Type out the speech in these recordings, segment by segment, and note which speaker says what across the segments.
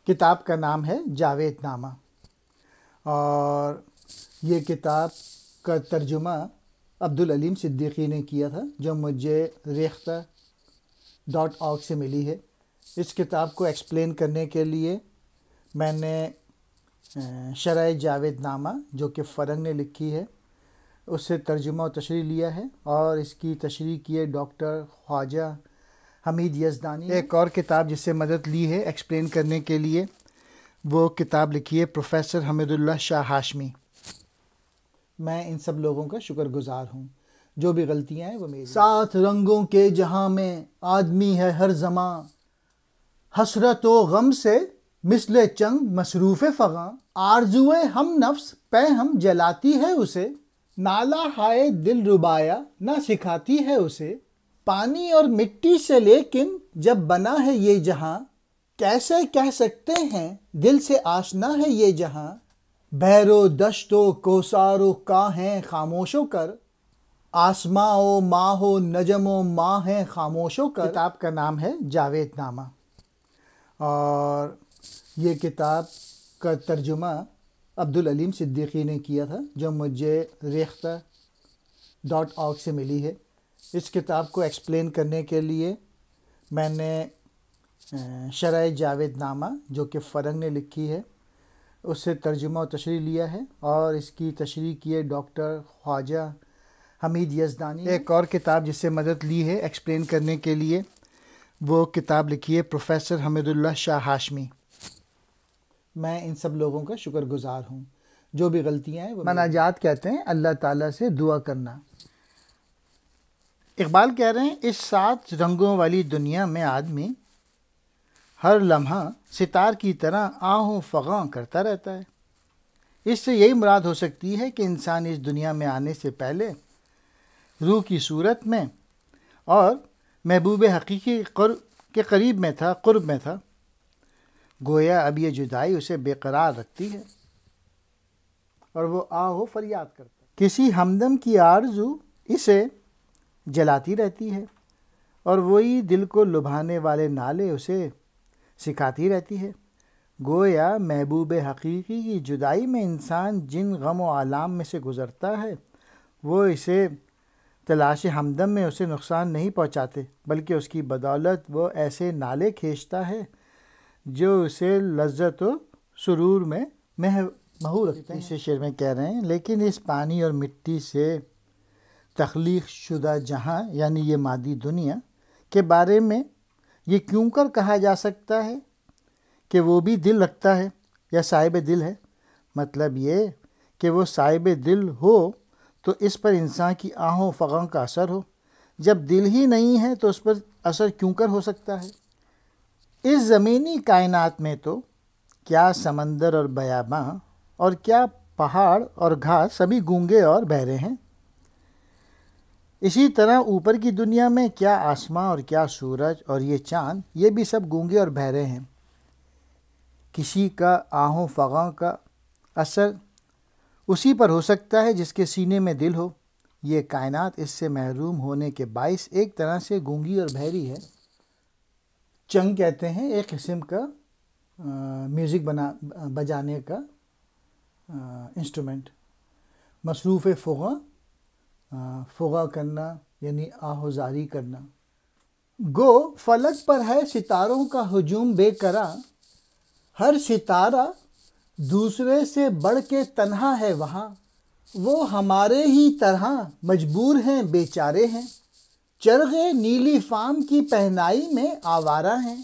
Speaker 1: کتاب کا نام ہے جاوید نامہ، اور یہ کتاب کا ترجمہ عبدالعلیم صدیقی نے کیا تھا، جو مجھے ریختہ.org سے ملی ہے۔ اس کتاب کو ایکسپلین کرنے کے لیے میں نے شرح جاوید نامہ جو کہ فرنگ نے لکھی ہے اس سے ترجمہ و تشریح لیا ہے، اور اس کی تشریح کی ہے ڈاکٹر خواجہ حمید یزدانی۔ ایک اور کتاب جس سے مدد لی ہے ایکسپلین کرنے کے لیے، وہ کتاب لکھی ہے پروفیسر حمید اللہ شاہ ہاشمی۔ میں ان سب لوگوں کا شکر گزار ہوں، جو بھی غلطیاں ہیں وہ میری۔ سات رنگوں کے جہاں میں آدمی ہے ہر زماں، حسرت و غم سے مثل چنگ مصروف فغاں، آرزوئے ہم نفس پہ ہم جلاتی ہے اسے، نالہ ہائے دل ربایا نہ سکھاتی ہے اسے، پانی اور مٹی سے لیکن جب بنا ہے یہ جہاں، کیسے کہہ سکتے ہیں دل سے آشنا ہے یہ جہاں، بحر و دشت و کوثر و کاں ہیں خاموش و کر، آسماں و ماہ و نجم و ماہ ہیں خاموش و کر۔ کتاب کا نام ہے جاوید نامہ، اور یہ کتاب کا ترجمہ عبدالعلیم صدیقی نے کیا تھا، جو مجھے ریختہ.org سے ملی ہے۔ اس کتاب کو ایکسپلین کرنے کے لیے میں نے شرح جاوید نامہ جو کہ فرنگ نے لکھی ہے اس سے ترجمہ و تشریح لیا ہے، اور اس کی تشریح کی ہے ڈاکٹر خواجہ حمید یزدانی۔ ایک اور کتاب جس سے مدد لی ہے ایکسپلین کرنے کے لیے، وہ کتاب لکھی ہے پروفیسر حمید اللہ شاہ ہاشمی۔ میں ان سب لوگوں کا شکر گزار ہوں، جو بھی غلطیاں ہیں وہ مناجات کہتے ہیں اللہ تعالیٰ سے دعا کرنا۔ اقبال کہہ رہے ہیں اس 7 رنگوں والی دنیا میں آدمی ہر لمحہ ستار کی طرح آہوں فغاں کرتا رہتا ہے۔ اس سے یہی مراد ہو سکتی ہے کہ انسان اس دنیا میں آنے سے پہلے روح کی صورت میں اور محبوب حقیقی کے قریب میں تھا، قرب میں تھا، گویا اب یہ جدائی اسے بے قرار رکھتی ہے اور وہ آہو فریاد کرتا ہے۔ کسی ہمدم کی آرزو اسے جلاتی رہتی ہے، اور وہی دل کو لبھانے والے نالے اسے سکھاتی رہتی ہے۔ گویا محبوب حقیقی کی جدائی میں انسان جن غم و آلام میں سے گزرتا ہے وہ اسے تلاش ہمدم میں اسے نقصان نہیں پہنچاتے، بلکہ اس کی بدولت وہ ایسے نالے کھینچتا ہے جو اسے لذت و سرور میں محو رکھتے ہیں۔ اسی شعر میں کہہ رہے ہیں لیکن اس پانی اور مٹی سے تخلیق شدہ جہاں یعنی یہ مادی دنیا کے بارے میں یہ کیوں کر کہا جا سکتا ہے کہ وہ بھی دل رکھتا ہے یا صاحب دل ہے؟ مطلب یہ کہ وہ صاحب دل ہو تو اس پر انسان کی آہوں فغاں کا اثر ہو، جب دل ہی نہیں ہے تو اس پر اثر کیوں کر ہو سکتا ہے؟ اس زمینی کائنات میں تو کیا سمندر اور بیاباں اور کیا پہاڑ اور گھاس سبھی گونگے اور بہرے ہیں، اسی طرح اوپر کی دنیا میں کیا آسماں اور کیا سورج اور یہ چاند، یہ بھی سب گونگے اور بہرے ہیں۔ کسی کا آہوں فغاں کا اثر اسی پر ہو سکتا ہے جس کے سینے میں دل ہو۔ یہ کائنات اس سے محروم ہونے کے باعث ایک طرح سے گونگی اور بہری ہے۔ چنگ کہتے ہیں ایک قسم کا میوزک بجانے کا انسٹرومنٹ۔ مصروف فغاں، فغاں کرنا یعنی آہوزاری کرنا۔ گو فلک پر ہے ستاروں کا ہجوم بے قرار، ہر ستارہ دوسرے سے بڑھ کے تنہا ہے وہاں، وہ ہمارے ہی طرح مجبور ہیں بیچارے ہیں، چرغے نیلی فام کی پہنائی میں آوارہ ہیں،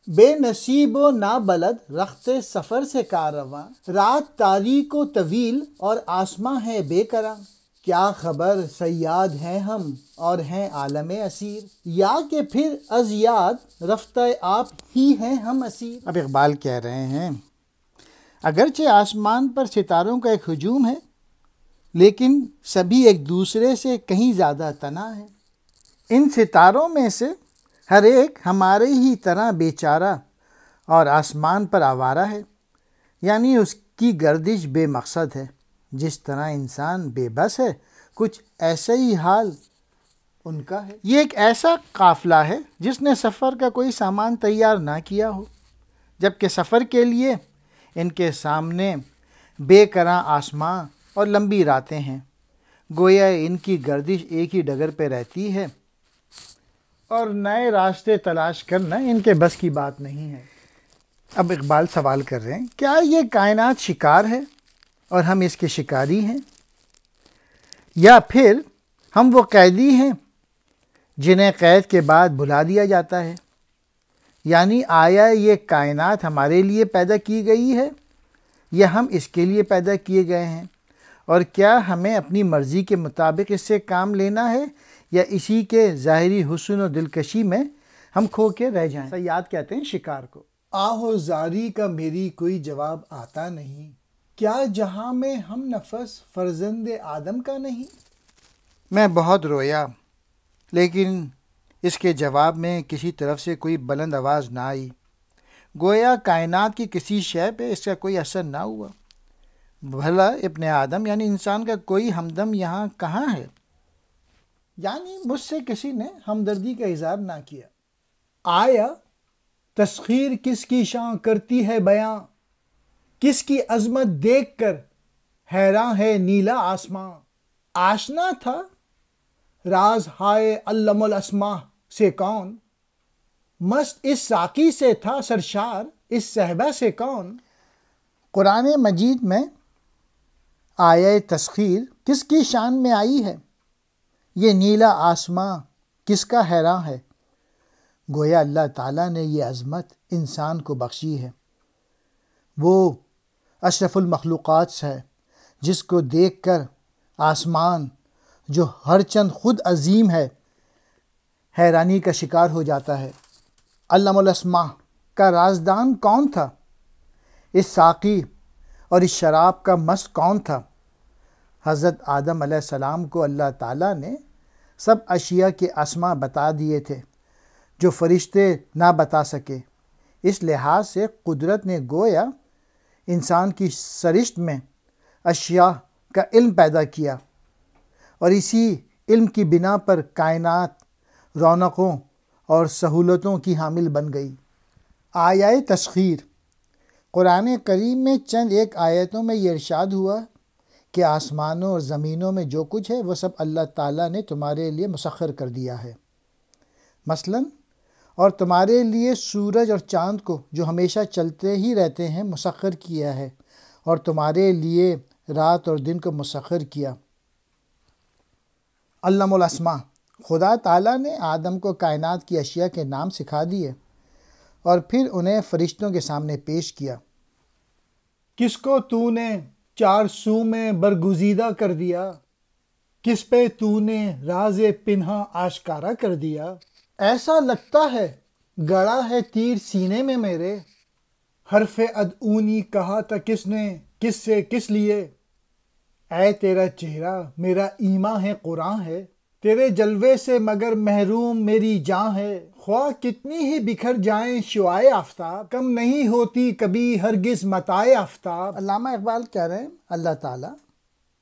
Speaker 1: بے نصیب و نابلد رخت سفر سے کارواں، رات تاریک و طویل اور آسماں ہے بے قرار، کیا خبر صیاد ہیں ہم اور ہیں عالم اسیر، یا کہ پھر از یاد رفتہ آپ ہی ہیں ہم اسیر۔ اب اقبال کہہ رہے ہیں اگرچہ آسمان پر ستاروں کا ایک ہجوم ہے، لیکن سبھی ایک دوسرے سے کہیں زیادہ تنہا ہے۔ ان ستاروں میں سے ہر ایک ہمارے ہی طرح بیچارہ اور آسمان پر آوارہ ہے، یعنی اس کی گردش بے مقصد ہے۔ جس طرح انسان بے بس ہے، کچھ ایسا ہی حال ان کا ہے۔ یہ ایک ایسا قافلہ ہے جس نے سفر کا کوئی سامان تیار نہ کیا ہو، جبکہ سفر کے لیے ان کے سامنے بے کراں آسماں اور لمبی راتیں ہیں، گویا ان کی گردش ایک ہی ڈگر پہ رہتی ہے اور نئے راستے تلاش کرنا ان کے بس کی بات نہیں ہے۔ اب اقبال سوال کر رہے ہیں، کیا یہ کائنات شکار ہے اور ہم اس کے شکاری ہیں، یا پھر ہم وہ قیدی ہیں جنہیں قید کے بعد بھلا دیا جاتا ہے؟ یعنی آیا یہ کائنات ہمارے لیے پیدا کی گئی ہے یا ہم اس کے لیے پیدا کیے گئے ہیں، اور کیا ہمیں اپنی مرضی کے مطابق اس سے کام لینا ہے یا اسی کے ظاہری حسن و دلکشی میں ہم کھو کے رہ جائیں؟ صیاد کہتے ہیں شکار کو،
Speaker 2: آہو زاری کا میری کوئی جواب آتا نہیں، کیا جہاں میں ہم نفس فرزند آدم کا نہیں؟
Speaker 1: میں بہت رویا لیکن اس کے جواب میں کسی طرف سے کوئی بلند آواز نہ آئی، گویا کائنات کی کسی شے پہ اس کا کوئی اثر نہ ہوا۔ بھلا ابن آدم یعنی انسان کا کوئی ہمدم یہاں کہاں ہے؟
Speaker 2: یعنی مجھ سے کسی نے ہمدردی کا اظہار نہ کیا۔ آیا تسخیر کس کی شان کرتی ہے بیاں، کس کی عظمت دیکھ کر حیراں ہے نیلا آسماں۔ آشنا تھا راز ہائے علم الاسماء سے کون، مست اس ساقی سے تھا سرشار اس صحبہ سے کون۔
Speaker 1: قرآن مجید میں آیہ تسخیر کس کی شان میں آئی ہے؟ یہ نیلا آسماں کس کا حیراں ہے؟ گویا اللہ تعالیٰ نے یہ عظمت انسان کو بخشی ہے، وہ اشرف المخلوقات ہے جس کو دیکھ کر آسمان جو ہر چند خود عظیم ہے حیرانی کا شکار ہو جاتا ہے۔ علم الاسماء کا رازدان کون تھا؟ اس ساقی اور اس شراب کا مست کون تھا؟ حضرت آدم علیہ السلام کو اللہ تعالیٰ نے سب اشیاء کے اسماء بتا دیے تھے جو فرشتے نہ بتا سکے، اس لحاظ سے قدرت نے گویا انسان کی سرشت میں اشیاء کا علم پیدا کیا اور اسی علم کی بنا پر کائنات رونقوں اور سہولتوں کی حامل بن گئی۔ آیہ تسخیر قرآن کریم میں چند ایک آیتوں میں یہ ارشاد ہوا کہ آسمانوں اور زمینوں میں جو کچھ ہے وہ سب اللہ تعالیٰ نے تمہارے لیے مسخر کر دیا ہے، مثلاً اور تمہارے لیے سورج اور چاند کو جو ہمیشہ چلتے ہی رہتے ہیں مسخر کیا ہے، اور تمہارے لیے رات اور دن کو مسخر کیا۔ علم الاسماء خدا تعالیٰ نے آدم کو کائنات کی اشیاء کے نام سکھا دیے اور پھر انہیں فرشتوں کے سامنے پیش کیا۔
Speaker 2: کس کو تو نے چار سو میں برگزیدہ کر دیا، کس پہ تو نے راز پنہاں آشکارا کر دیا۔ ایسا لگتا ہے گڑا ہے تیر سینے میں میرے، حرف ادعونی کہا تھا کس نے کس سے کس لیے۔ اے تیرا چہرہ میرا ایمان ہے قرآن ہے، تیرے جلوے سے مگر محروم میری جاں ہے۔ خواہ کتنی ہی بکھر جائیں شعائے آفتاب، کم نہیں ہوتی کبھی ہرگز متائے آفتاب۔
Speaker 1: علامہ اقبال کہہ رہے ہیں اللہ تعالیٰ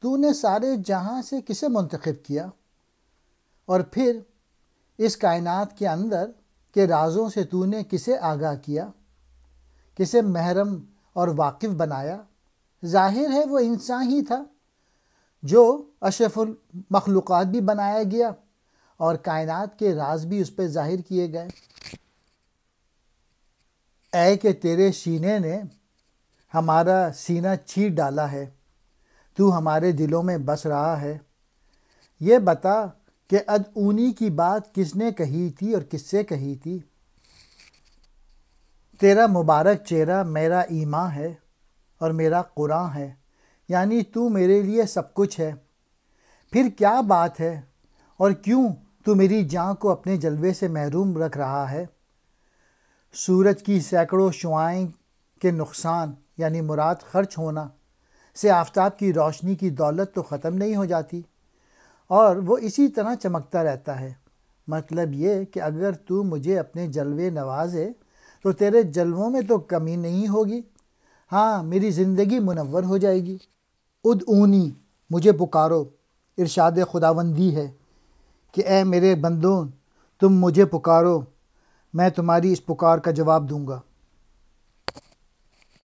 Speaker 1: تو نے سارے جہاں سے کسے منتخب کیا، اور پھر اس کائنات کے اندر کے رازوں سے تو نے کسے آگاہ کیا، کسے محرم اور واقف بنایا۔ ظاہر ہے وہ انسان ہی تھا جو اشرف المخلوقات بھی بنایا گیا اور کائنات کے راز بھی اس پہ ظاہر کیے گئے۔ اے کہ تیرے سینے نے ہمارا سینہ چیر ڈالا ہے، تو ہمارے دلوں میں بس رہا ہے۔ یہ بتا کہ ادعونی کی بات کس نے کہی تھی اور کس سے کہی تھی۔ تیرا مبارک چہرہ میرا ایمان ہے اور میرا قرآن ہے، یعنی تو میرے لیے سب کچھ ہے۔ پھر کیا بات ہے اور کیوں تو میری جان کو اپنے جلوے سے محروم رکھ رہا ہے؟ سورج کی سینکڑوں شعاعیں کے نقصان یعنی مراد خرچ ہونا سے آفتاب کی روشنی کی دولت تو ختم نہیں ہو جاتی اور وہ اسی طرح چمکتا رہتا ہے۔ مطلب یہ کہ اگر تو مجھے اپنے جلوے نوازے تو تیرے جلووں میں تو کمی نہیں ہوگی، ہاں میری زندگی منور ہو جائے گی۔ ادعونی مجھے پکارو، ارشاد خداوندی ہے کہ اے میرے بندوں تم مجھے پکارو، میں تمہاری اس پکار کا جواب دوں گا۔